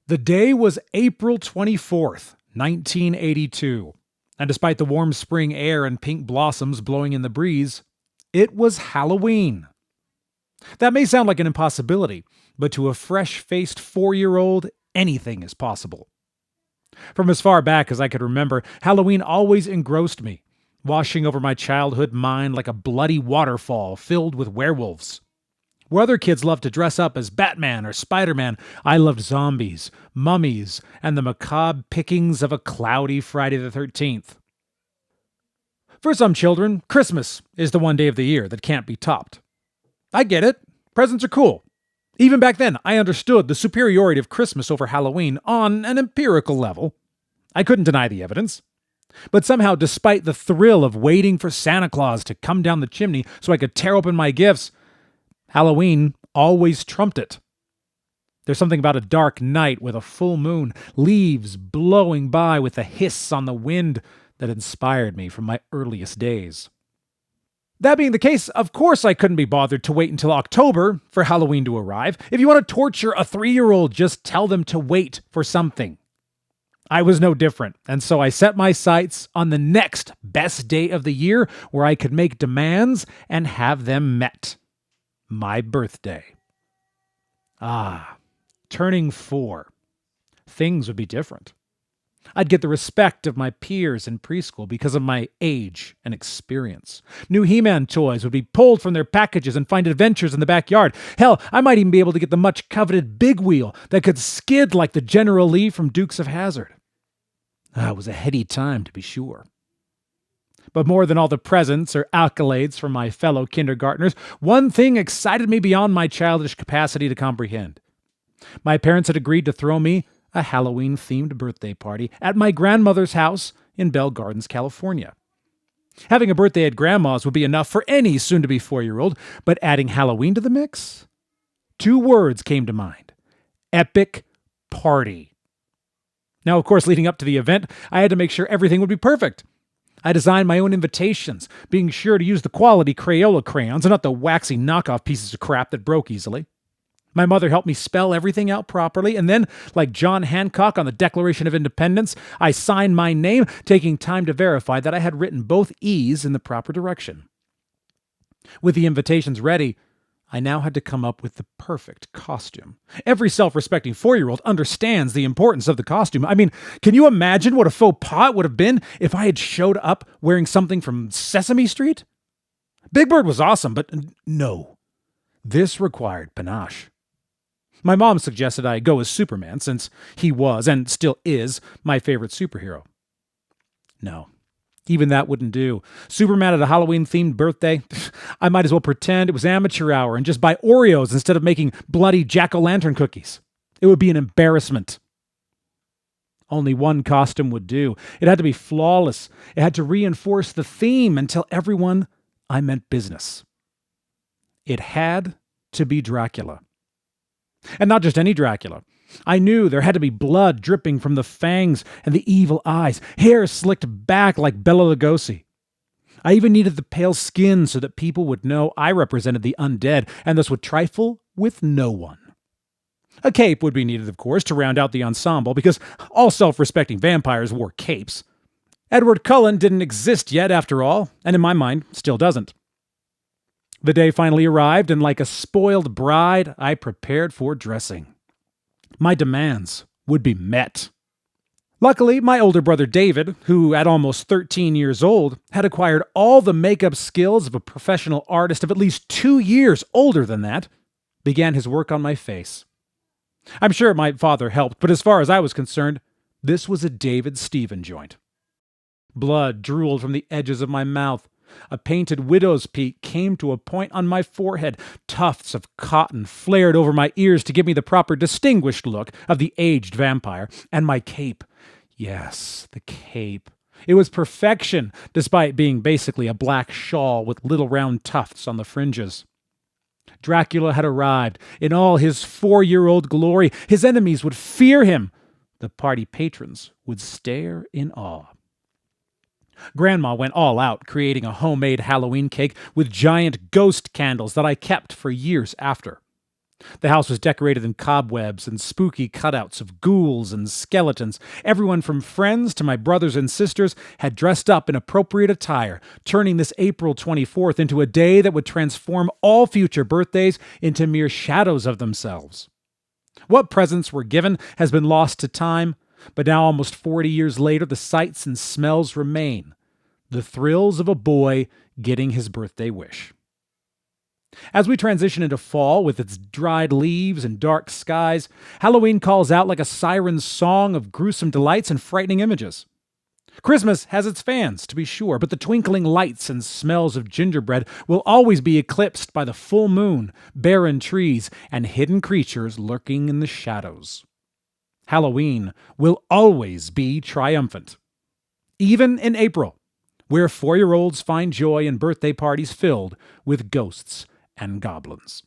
The day was April 24th, 1982, and despite the warm spring air and pink blossoms blowing in the breeze, it was Halloween. That may sound like an impossibility, but to a fresh-faced 4-year-old, anything is possible. From as far back as I could remember, Halloween always engrossed me, washing over my childhood mind like a bloody waterfall filled with werewolves. Where other kids loved to dress up as Batman or Spider-Man, I loved zombies, mummies, and the macabre pickings of a cloudy Friday the 13th. For some children, Christmas is the one day of the year that can't be topped. I get it. Presents are cool. Even back then, I understood the superiority of Christmas over Halloween on an empirical level. I couldn't deny the evidence. But somehow, despite the thrill of waiting for Santa Claus to come down the chimney so I could tear open my gifts, Halloween always trumped it. There's something about a dark night with a full moon, leaves blowing by with a hiss on the wind that inspired me from my earliest days. That being the case, of course I couldn't be bothered to wait until October for Halloween to arrive. If you want to torture a 3-year-old, just tell them to wait for something. I was no different, and so I set my sights on the next best day of the year where I could make demands and have them met. My birthday. Turning 4. Things would be different. I'd get the respect of my peers in preschool because of my age and experience. New He-Man toys would be pulled from their packages and find adventures in the backyard. Hell, I might even be able to get the much-coveted Big Wheel that could skid like the General Lee from Dukes of Hazzard. It was a heady time, to be sure. But more than all the presents or accolades from my fellow kindergartners, one thing excited me beyond my childish capacity to comprehend. My parents had agreed to throw me a Halloween-themed birthday party at my grandmother's house in Bell Gardens, California. Having a birthday at Grandma's would be enough for any soon-to-be 4-year-old, but adding Halloween to the mix? 2 words came to mind. Epic party. Now, of course, leading up to the event, I had to make sure everything would be perfect. I designed my own invitations, being sure to use the quality Crayola crayons and not the waxy knockoff pieces of crap that broke easily. My mother helped me spell everything out properly, and then, like John Hancock on the Declaration of Independence, I signed my name, taking time to verify that I had written both E's in the proper direction. With the invitations ready, I now had to come up with the perfect costume. Every self-respecting 4-year-old understands the importance of the costume. I mean, can you imagine what a faux pas it would have been if I had showed up wearing something from Sesame Street? Big Bird was awesome, but no. This required panache. My mom suggested I go as Superman, since he was, and still is, my favorite superhero. No. Even that wouldn't do. Superman at a Halloween-themed birthday? I might as well pretend it was amateur hour and just buy Oreos instead of making bloody jack-o'-lantern cookies. It would be an embarrassment. Only one costume would do. It had to be flawless. It had to reinforce the theme and tell everyone I meant business. It had to be Dracula. And not just any Dracula. I knew there had to be blood dripping from the fangs and the evil eyes, hair slicked back like Bela Lugosi. I even needed the pale skin so that people would know I represented the undead and thus would trifle with no one. A cape would be needed, of course, to round out the ensemble, because all self-respecting vampires wore capes. Edward Cullen didn't exist yet, after all, and in my mind, still doesn't. The day finally arrived, and like a spoiled bride, I prepared for dressing. My demands would be met. Luckily, my older brother David, who at almost 13 years old, had acquired all the makeup skills of a professional artist of at least 2 years older than that, began his work on my face. I'm sure my father helped, but as far as I was concerned, this was a David Stephen joint. Blood drooled from the edges of my mouth. A painted widow's peak came to a point on my forehead. Tufts of cotton flared over my ears to give me the proper distinguished look of the aged vampire. And my cape. Yes, the cape. It was perfection, despite being basically a black shawl with little round tufts on the fringes. Dracula had arrived in all his 4-year-old glory. His enemies would fear him. The party patrons would stare in awe. Grandma went all out, creating a homemade Halloween cake with giant ghost candles that I kept for years after. The house was decorated in cobwebs and spooky cutouts of ghouls and skeletons. Everyone from friends to my brothers and sisters had dressed up in appropriate attire, turning this April 24th into a day that would transform all future birthdays into mere shadows of themselves. What presents were given has been lost to time, but now almost 40 years later, the sights and smells remain. The thrills of a boy getting his birthday wish. As we transition into fall with its dried leaves and dark skies, Halloween calls out like a siren's song of gruesome delights and frightening images. Christmas has its fans, to be sure, but the twinkling lights and smells of gingerbread will always be eclipsed by the full moon, barren trees, and hidden creatures lurking in the shadows. Halloween will always be triumphant. Even in April, where 4-year-olds find joy in birthday parties filled with ghosts and goblins.